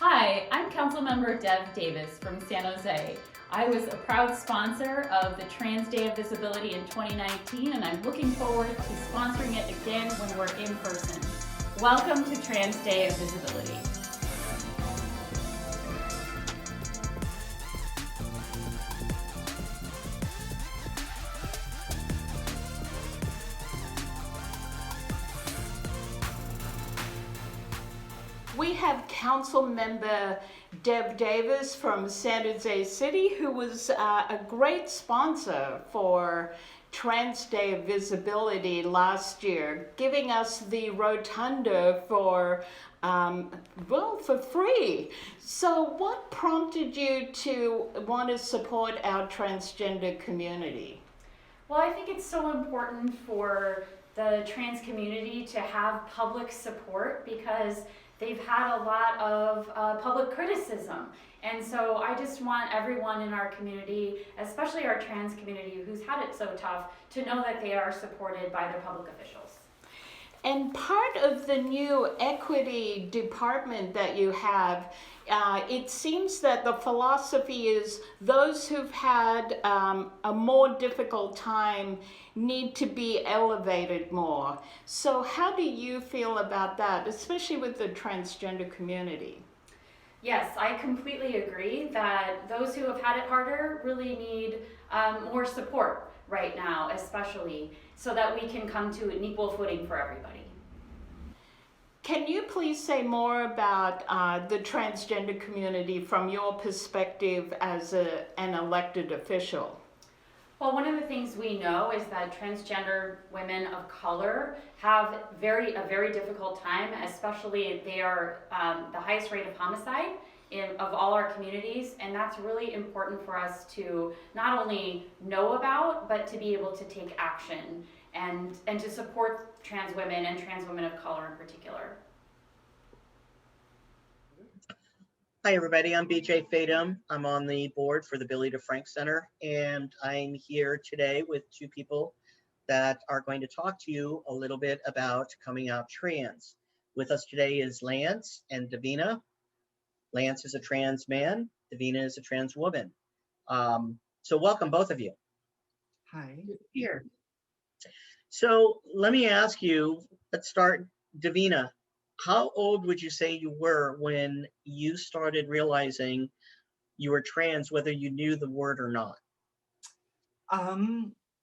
Hi, I'm Councilmember Dev Davis from San Jose. I was a proud sponsor of the Trans Day of Visibility in 2019, and I'm looking forward to sponsoring it again when we're in person. Welcome to Trans Day of Visibility. We have Councilmember Dev Davis from San Jose City, who was a great sponsor for Trans Day of Visibility last year, giving us the rotunda for for free. So what prompted you to want to support our transgender community? Well, I think it's so important for the trans community to have public support because they've had a lot of public criticism. And so I just want everyone in our community, especially our trans community who's had it so tough, to know that they are supported by their public officials. And part of the new equity department that you have, it seems that the philosophy is those who've had a more difficult time need to be elevated more. So how do you feel about that, especially with the transgender community? Yes, I completely agree that those who have had it harder really need more support right now, especially so that we can come to an equal footing for everybody. Can you please say more about the transgender community from your perspective as an elected official? Well, one of the things we know is that transgender women of color have a very difficult time, especially they are the highest rate of homicide of all our communities, and that's really important for us to not only know about, but to be able to take action and to support trans women and trans women of color in particular. Hi everybody, I'm BJ Fadum. I'm on the board for the Billy DeFrank Center, and I'm here today with two people that are going to talk to you a little bit about coming out trans. With us today is Lance and Davina. Lance is a trans man, Davina is a trans woman. So welcome both of you. Hi. Here. So let me ask you, let's start, Davina. How old would you say you were when you started realizing you were trans, whether you knew the word or not?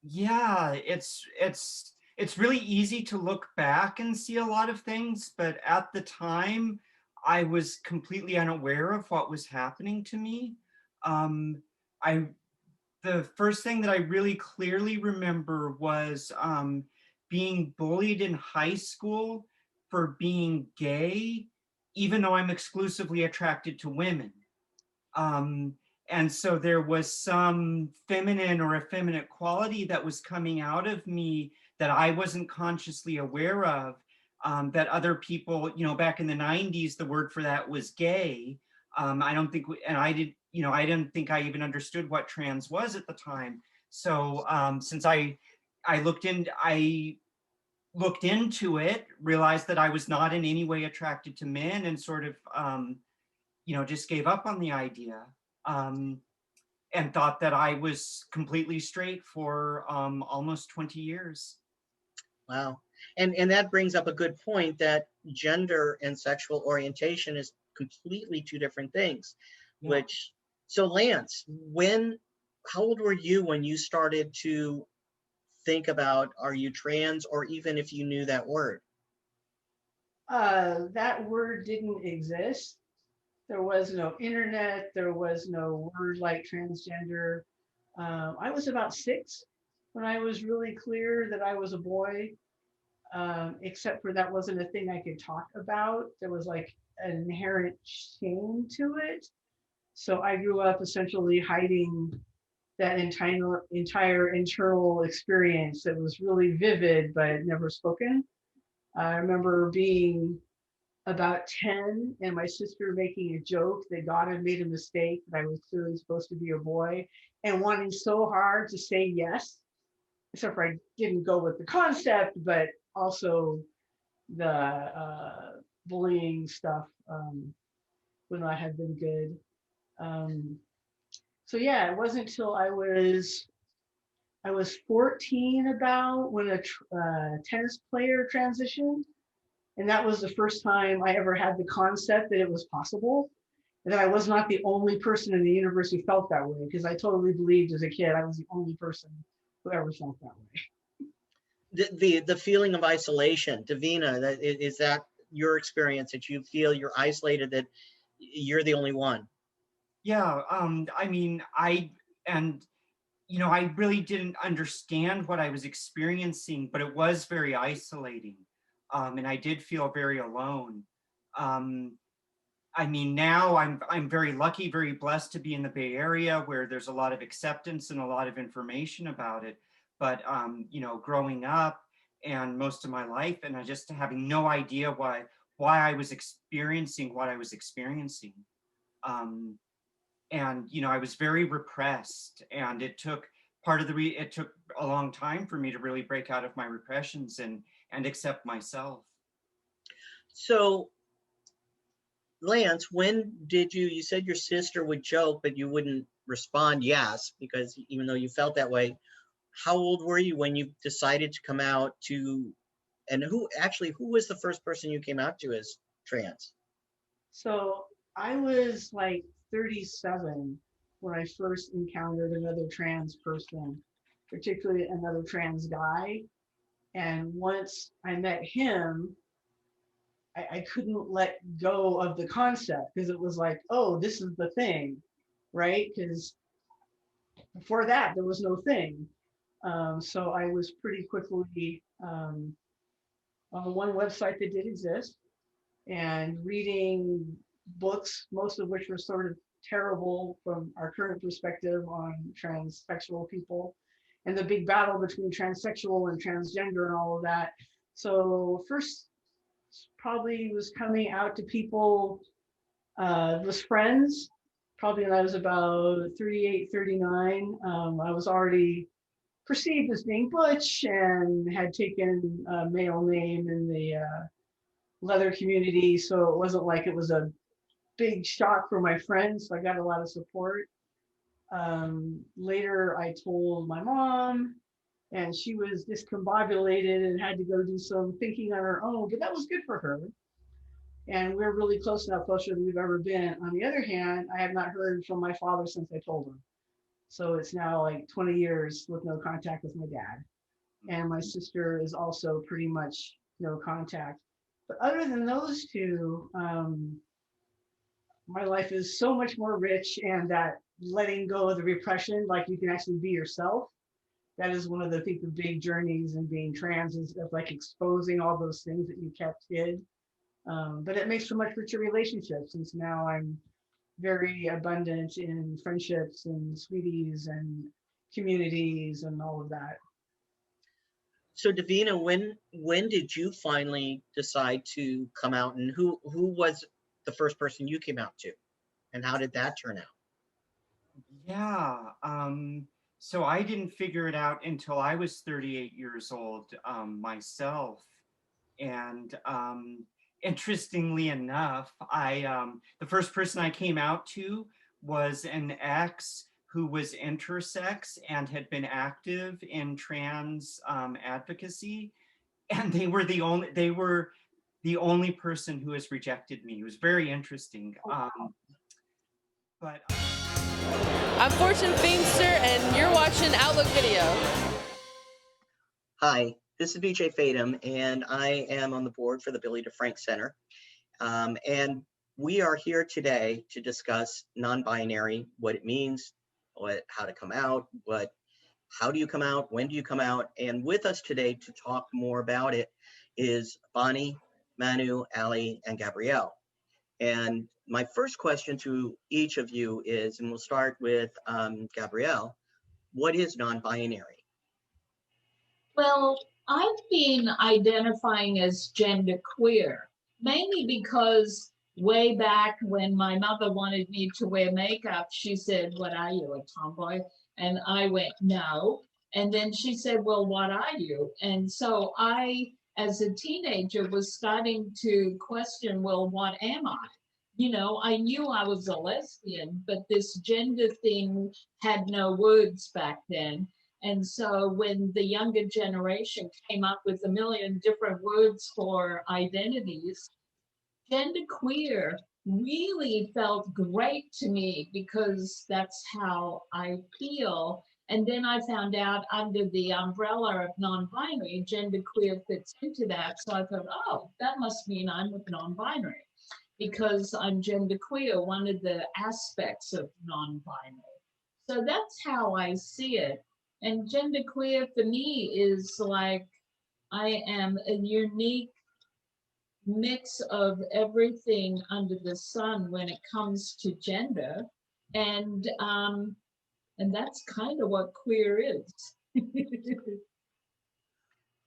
Yeah, it's really easy to look back and see a lot of things, but at the time I was completely unaware of what was happening to me. I The first thing that I really clearly remember was being bullied in high school for being gay, even though I'm exclusively attracted to women. Um, and so there was some feminine or effeminate quality that was coming out of me that I wasn't consciously aware of. That other people, back in the 90s, the word for that was gay. I don't think, and I did, I didn't think I even understood what trans was at the time. So since I looked into it, realized that I was not in any way attracted to men, and sort of, just gave up on the idea, and thought that I was completely straight for almost 20 years. Wow. And that brings up a good point, that gender and sexual orientation is completely two different things. Yeah. So Lance, how old were you when you started to think about, are you trans, or even if you knew that word? That word didn't exist. There was no internet. There was no word like transgender. I was about 6 when I was really clear that I was a boy, except for that wasn't a thing I could talk about. There was like an inherent shame to it. So I grew up essentially hiding that entire internal experience that was really vivid, but never spoken. I remember being about 10 and my sister making a joke that God had made a mistake, that I was clearly supposed to be a boy, and wanting so hard to say yes, except for I didn't go with the concept, but also the bullying stuff would not have been good. So yeah, it wasn't until I was 14 about when a tennis player transitioned. And that was the first time I ever had the concept that it was possible. And that I was not the only person in the universe who felt that way, because I totally believed as a kid I was the only person who ever felt that way. The feeling of isolation, Davina, is that your experience, that you feel you're isolated, that you're the only one? Yeah, I mean, I really didn't understand what I was experiencing, but it was very isolating. And I did feel very alone. I mean, now I'm very lucky, very blessed to be in the Bay Area, where there's a lot of acceptance and a lot of information about it. But growing up and most of my life, and I just having no idea why I was experiencing what I was experiencing. And I was very repressed, and it took it took a long time for me to really break out of my repressions and accept myself. So, Lance, when did you said your sister would joke, but you wouldn't respond yes, because even though you felt that way, how old were you when you decided to come out to, and who was the first person you came out to as trans? So I was like 37 when I first encountered another trans person, particularly another trans guy. And once I met him, I couldn't let go of the concept, because it was like, oh, this is the thing, right? Because before that, there was no thing. So I was pretty quickly on one website that did exist, and reading books, most of which were sort of terrible from our current perspective on transsexual people, and the big battle between transsexual and transgender and all of that. So first probably was coming out to people, was friends, probably when I was about 38, 39. I was already perceived as being butch and had taken a male name in the leather community. So it wasn't like it was a big shock for my friends. So I got a lot of support. Later, I told my mom, and she was discombobulated and had to go do some thinking on her own, but that was good for her. And we're really close now, closer than we've ever been. On the other hand, I have not heard from my father since I told him. So it's now like 20 years with no contact with my dad. And my sister is also pretty much no contact. But other than those two, my life is so much more rich, and that letting go of the repression, like you can actually be yourself. That is one of the, I think, the big journeys in being trans, is of like exposing all those things that you kept hid. But it makes for much richer relationships, since now I'm very abundant in friendships and sweeties and communities and all of that. So, Davina, when did you finally decide to come out, and who was the first person you came out to, and how did that turn out? Yeah. So I didn't figure it out until I was 38 years old myself. And interestingly enough, the first person I came out to was an ex who was intersex and had been active in trans advocacy, and they were the only person who has rejected me. It was very interesting. But I'm Fortune Feimster, and you're watching Outlook Video. Hi, this is BJ Fadum, and I am on the board for the Billy DeFrank Center. And we are here today to discuss non-binary, what it means, how to come out, how do you come out, when do you come out? And with us today to talk more about it is Bonnie, Manu, Ali, and Gabrielle. And my first question to each of you is, and we'll start with Gabrielle, what is non-binary? Well, I've been identifying as genderqueer, mainly because way back when my mother wanted me to wear makeup, she said, "What are you, a tomboy?" And I went, "No." And then she said, "Well, what are you?" And so I, as a teenager, was starting to question, well, what am I? you know, I knew I was a lesbian, but this gender thing had no words back then. And so when the younger generation came up with a million different words for identities, genderqueer really felt great to me because that's how I feel. And then I found out under the umbrella of non-binary, genderqueer fits into that. So I thought, oh, that must mean I'm non-binary because I'm genderqueer, one of the aspects of non-binary. So that's how I see it. And genderqueer for me is like I am a unique mix of everything under the sun when it comes to gender, and that's kind of what queer is.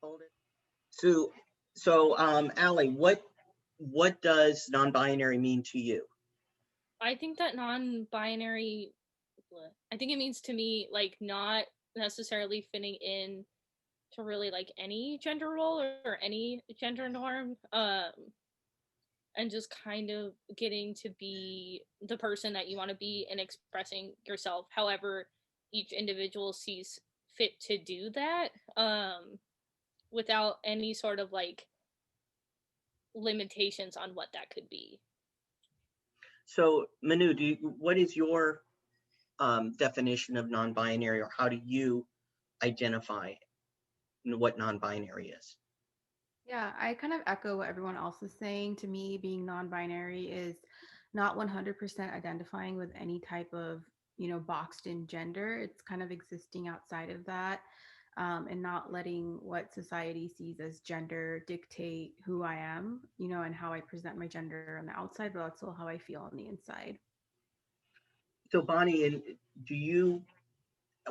Hold it. Allie, what does non-binary mean to you? I think that non-binary, I think it means to me like not necessarily fitting in to really like any gender role or any gender norm, and just kind of getting to be the person that you want to be and expressing yourself however each individual sees fit to do that, without any sort of like limitations on what that could be. So Manu, what is your definition of non-binary, or how do you identify what non-binary is? Yeah, I kind of echo what everyone else is saying. To me, being non-binary is not 100% identifying with any type of, boxed in gender. It's kind of existing outside of that, and not letting what society sees as gender dictate who I am, and how I present my gender on the outside, but also how I feel on the inside. So Bonnie, and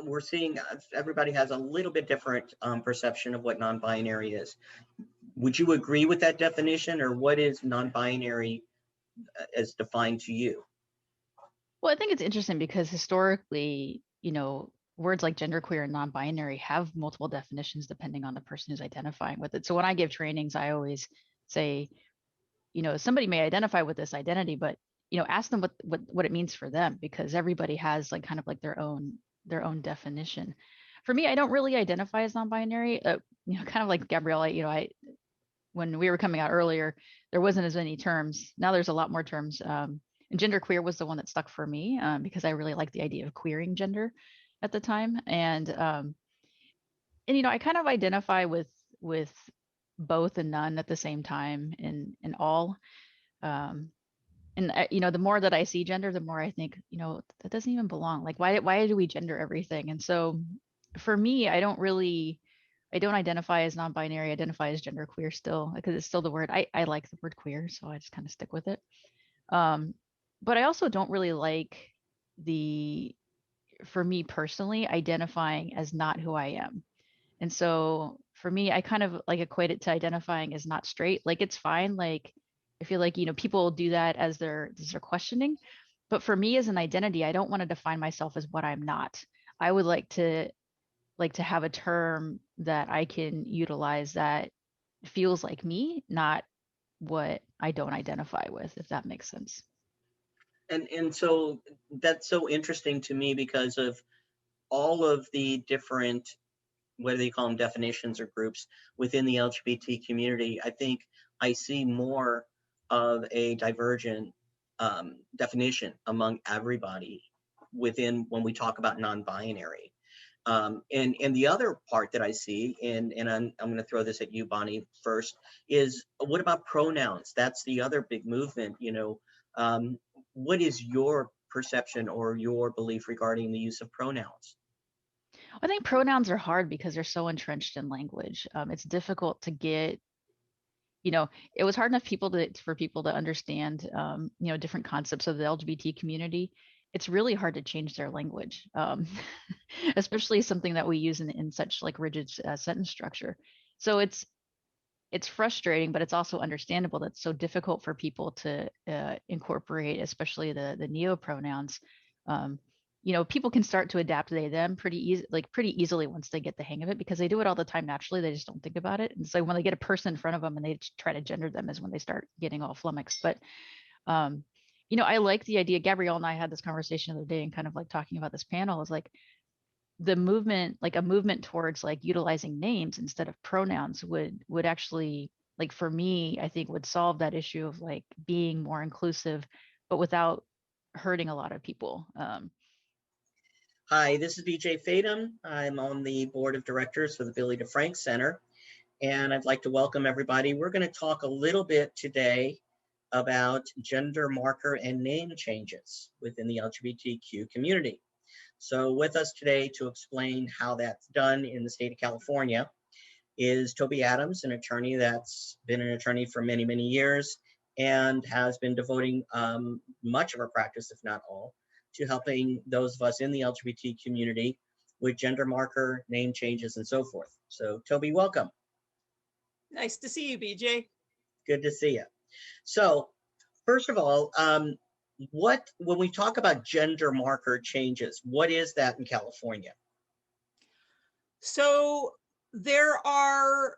we're seeing everybody has a little bit different perception of what non-binary is. Would you agree with that definition, or what is non-binary as defined to you? Well, I think it's interesting because historically, words like genderqueer and non-binary have multiple definitions depending on the person who's identifying with it. So when I give trainings, I always say, somebody may identify with this identity, but ask them what it means for them, because everybody has like kind of like their own definition. For me, I don't really identify as non-binary. Kind of like Gabriella, when we were coming out earlier, there wasn't as many terms. Now there's a lot more terms. And genderqueer was the one that stuck for me, because I really liked the idea of queering gender at the time. And I kind of identify with both and none at the same time, in all. The more that I see gender, the more I think, that doesn't even belong. Like, why do we gender everything? And so for me, I don't identify as non-binary, I identify as genderqueer still, because it's still the word. I like the word queer, so I just kind of stick with it. But I also don't really like for me personally, identifying as not who I am. And so for me, I kind of like equate it to identifying as not straight. Like, it's fine. Like, I feel like, people do that as they're questioning. But for me as an identity, I don't want to define myself as what I'm not. I would like to have a term that I can utilize that feels like me, not what I don't identify with, if that makes sense. And so that's so interesting to me because of all of the different, whether you call them definitions or groups within the LGBT community. I think I see more of a divergent definition among everybody within when we talk about non-binary. And the other part that I see, and I'm going to throw this at you, Bonnie, first, is what about pronouns? That's the other big movement. What is your perception or your belief regarding the use of pronouns? I think pronouns are hard because they're so entrenched in language. It's difficult to get, it was hard enough for people to understand, different concepts of the LGBT community. It's really hard to change their language, especially something that we use in such like rigid sentence structure. So it's frustrating, but it's also understandable that it's so difficult for people to incorporate, especially the neo pronouns. People can start to adapt they them pretty easily once they get the hang of it, because they do it all the time naturally. They just don't think about it. And so when they get a person in front of them and they try to gender them is when they start getting all flummoxed. But you know, I like the idea. Gabrielle and I had this conversation the other day and kind of like talking about this panel is like the movement, like a movement towards like utilizing names instead of pronouns would actually, like for me, I think would solve that issue of like being more inclusive, but without hurting a lot of people. Hi, this is BJ Fadum. I'm on the board of directors for the Billy DeFrank Center, and I'd like to welcome everybody. We're going to talk a little bit today about gender marker and name changes within the LGBTQ community. So with us today to explain how that's done in the state of California is Toby Adams, an attorney that's been an attorney for many, many years and has been devoting much of her practice, if not all, to helping those of us in the LGBT community with gender marker, name changes, and so forth. So Toby, welcome. Nice to see you, BJ. Good to see you. So first of all, when we talk about gender marker changes, what is that in California? So there are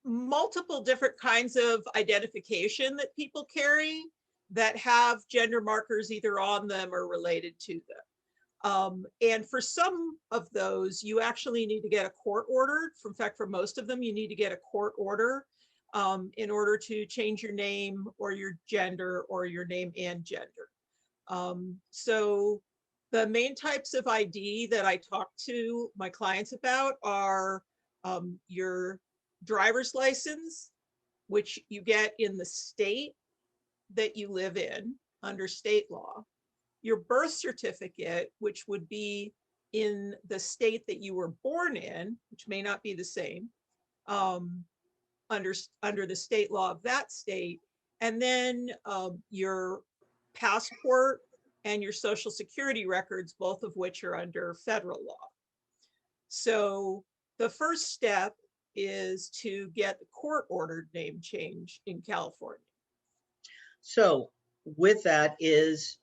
multiple different kinds of identification that people carry that have gender markers either on them or related to them. And for some of those, you actually need to get a court order. In fact, for most of them, you need to get a court order in order to change your name or your gender or your name and gender. So the main types of ID that I talk to my clients about are your driver's license, which you get in the state that you live in under state law, your birth certificate, which would be in the state that you were born in, which may not be the same, under the state law of that state, and then your passport and your social security records, both of which are under federal law. So the first step is to get the court-ordered name change in California. So with that is,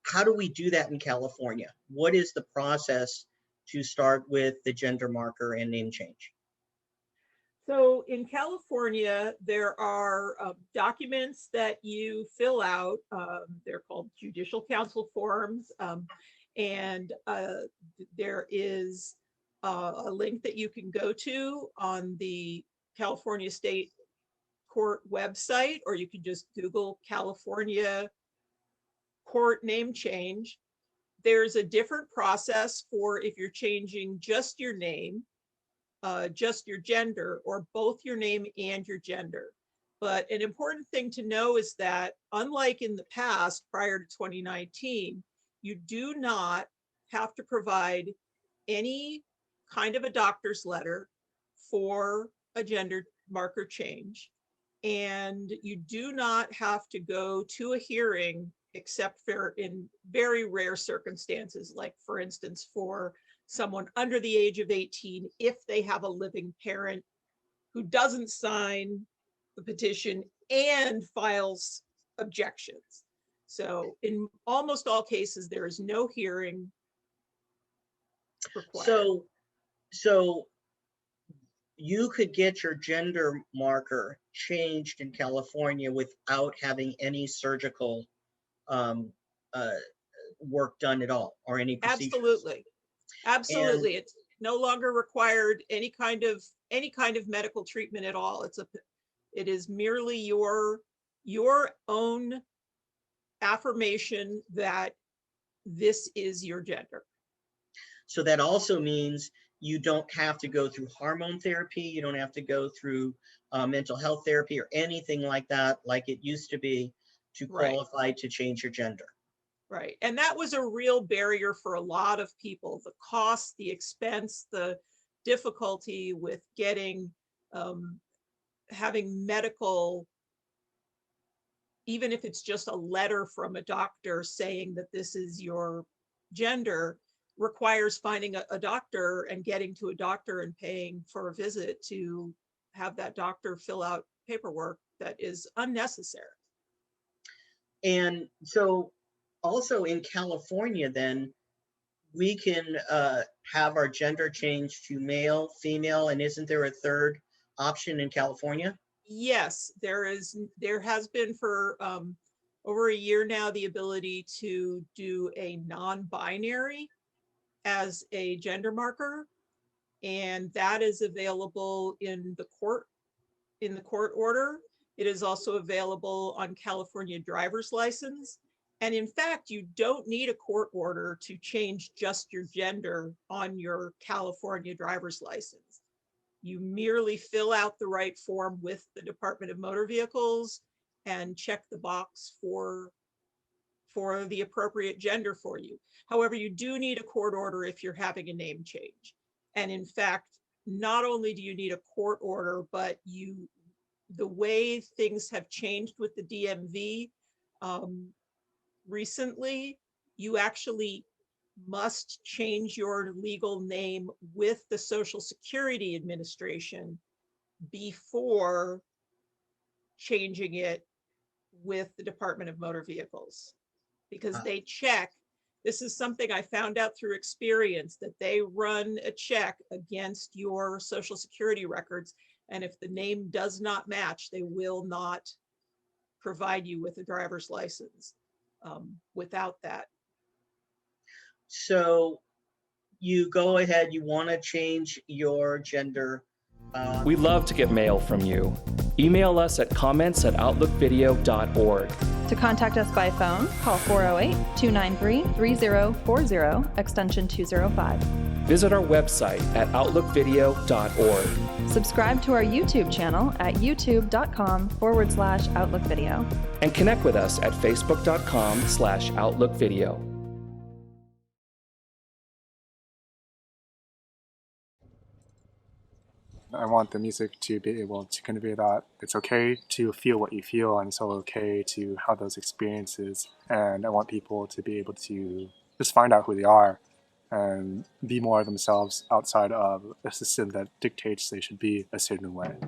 how do we do that in California? What is the process to start with the gender marker and name change? So in California, there are documents that you fill out. They're called judicial council forms. And there is a link that you can go to on the California State Court website, or you can just Google California court name change. There's a different process for if you're changing just your name, just your gender, or both your name and your gender. But an important thing to know is that unlike in the past, prior to 2019, you do not have to provide any kind of a doctor's letter for a gender marker change. And you do not have to go to a hearing except for in very rare circumstances, like for instance, for someone under the age of 18, if they have a living parent who doesn't sign the petition and files objections. So in almost all cases, there is no hearing required. So you could get your gender marker changed in California without having any surgical work done at all, or any procedures. Absolutely. It's no longer required any kind of medical treatment at all. It is merely your own affirmation that this is your gender. So that also means you don't have to go through hormone therapy. You don't have to go through mental health therapy or anything like that, like it used to be, to qualify to change your gender. Right. And that was a real barrier for a lot of people. The cost, the expense, the difficulty with getting, having medical, even if it's just a letter from a doctor saying that this is your gender, requires finding a doctor and getting to a doctor and paying for a visit to have that doctor fill out paperwork that is unnecessary. And so also in California, then we can have our gender changed to male, female, and isn't there a third option in California? Yes, there has been for over a year now the ability to do a non-binary as a gender marker, and that is available in the court order. It is also available on California driver's license. And in fact, you don't need a court order to change just your gender on your California driver's license. You merely fill out the right form with the Department of Motor Vehicles and check the box for the appropriate gender for you. However, you do need a court order if you're having a name change. And in fact, not only do you need a court order, but the way things have changed with the DMV recently, you actually must change your legal name with the Social Security Administration before changing it with the Department of Motor Vehicles, because they check. This is something I found out through experience, that they run a check against your Social Security records. And if the name does not match, they will not provide you with a driver's license without that. So you go ahead, you want to change your gender. We love to get mail from you. Email us at comments@outlookvideo.org. To contact us by phone, call 408-293-3040, extension 205. Visit our website at outlookvideo.org. Subscribe to our YouTube channel at youtube.com/outlookvideo. And connect with us at facebook.com/outlookvideo. I want the music to be able to convey that it's okay to feel what you feel, and it's okay to have those experiences. And I want people to be able to just find out who they are and be more themselves outside of a system that dictates they should be a certain way.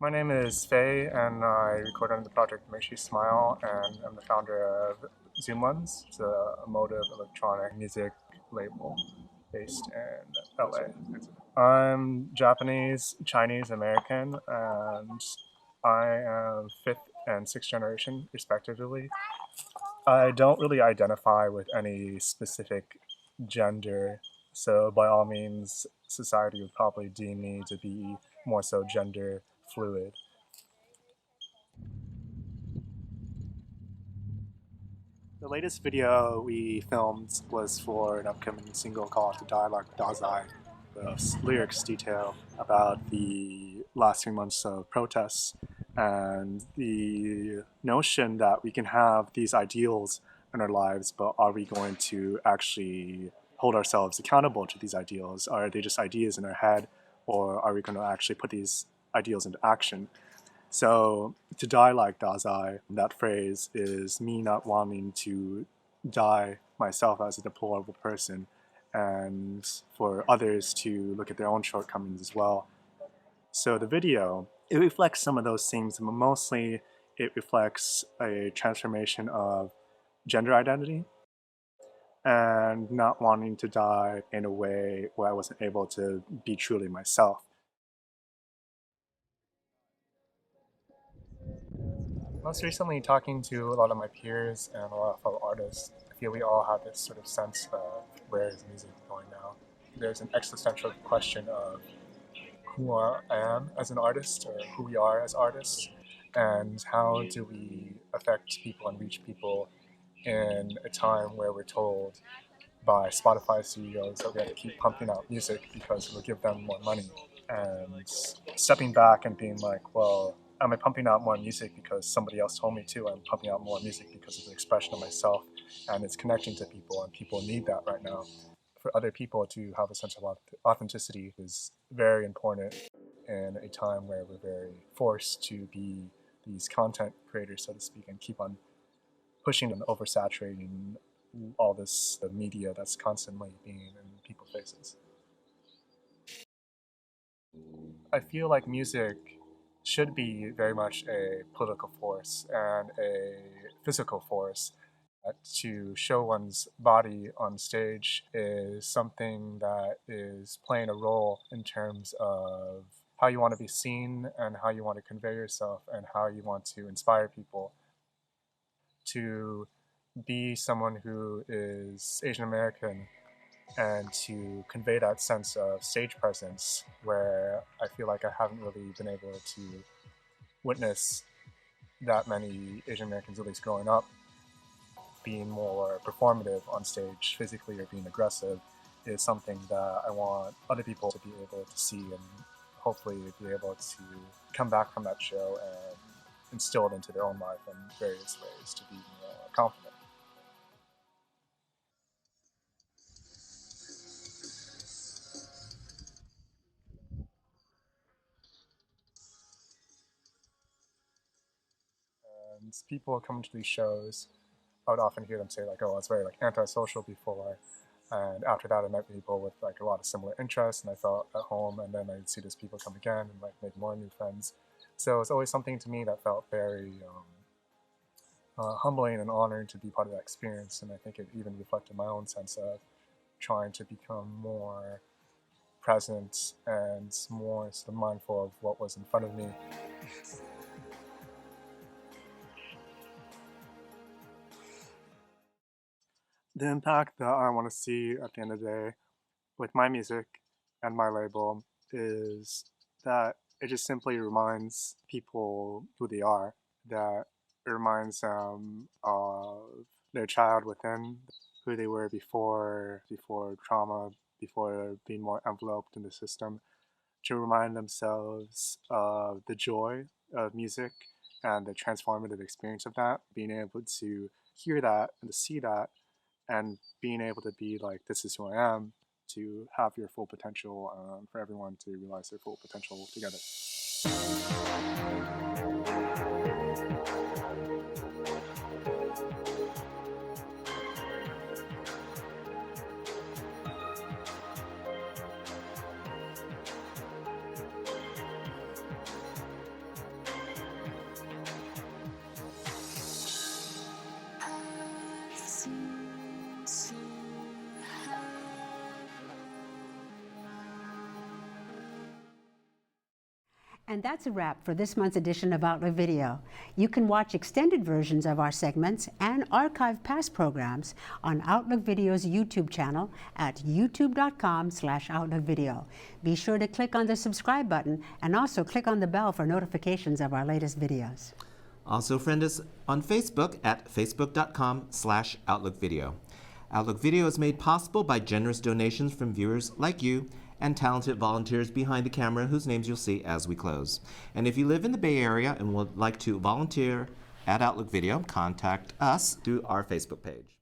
My name is Faye, and I record under the project Makes You Smile, and I'm the founder of Zoom Ones. It's a emotive electronic music label based in LA. I'm Japanese, Chinese, American, and I am 5th and 6th generation, respectively. I don't really identify with any specific gender, so by all means, society would probably deem me to be more so gender fluid. The latest video we filmed was for an upcoming single called The Dialogue Dazai. The lyrics detail about the last 3 months of protests and the notion that we can have these ideals in our lives, but are we going to actually hold ourselves accountable to these ideals? Are they just ideas in our head, or are we going to actually put these ideals into action? So to die like Dazai, that phrase is me not wanting to die myself as a deplorable person, and for others to look at their own shortcomings as well. So the video, it reflects some of those things, but mostly it reflects a transformation of gender identity and not wanting to die in a way where I wasn't able to be truly myself. Most recently, talking to a lot of my peers and a lot of fellow artists, I feel we all have this sort of sense of where is music going now. There's an existential question of who I am as an artist, or who we are as artists, and how do we affect people and reach people in a time where we're told by Spotify CEOs that we have to keep pumping out music because it will give them more money. And stepping back and being like, well, am I pumping out more music because somebody else told me to? I'm pumping out more music because of the expression of myself, and it's connecting to people, and people need that right now. For other people to have a sense of authenticity is very important in a time where we're very forced to be these content creators, so to speak, and keep on pushing and oversaturating all this media that's constantly being in people's faces. I feel like music should be very much a political force and a physical force. To show one's body on stage is something that is playing a role in terms of how you want to be seen and how you want to convey yourself and how you want to inspire people. To be someone who is Asian American and to convey that sense of stage presence where I feel like I haven't really been able to witness that many Asian Americans, at least growing up, being more performative on stage physically or being aggressive is something that I want other people to be able to see and hopefully be able to come back from that show and instill it into their own life in various ways to be more confident. And people coming to these shows, I would often hear them say like, "Oh, it's very like antisocial before," and after that, I met people with like a lot of similar interests, and I felt at home. And then I'd see these people come again and like make more new friends. So it's always something to me that felt very humbling and honoring to be part of that experience. And I think it even reflected my own sense of trying to become more present and more sort of mindful of what was in front of me. The impact that I want to see at the end of the day with my music and my label is that it just simply reminds people who they are, that it reminds them of their child within, who they were before trauma, before being more enveloped in the system, to remind themselves of the joy of music and the transformative experience of that, being able to hear that and to see that, and being able to be like, this is who I am, to have your full potential, for everyone to realize their full potential together. And that's a wrap for this month's edition of Outlook Video. You can watch extended versions of our segments and archive past programs on Outlook Video's YouTube channel at youtube.com/OutlookVideo. Be sure to click on the subscribe button and also click on the bell for notifications of our latest videos. Also friend us on Facebook at facebook.com/OutlookVideo. Outlook Video is made possible by generous donations from viewers like you and talented volunteers behind the camera whose names you'll see as we close. And if you live in the Bay Area and would like to volunteer at Outlook Video, contact us through our Facebook page.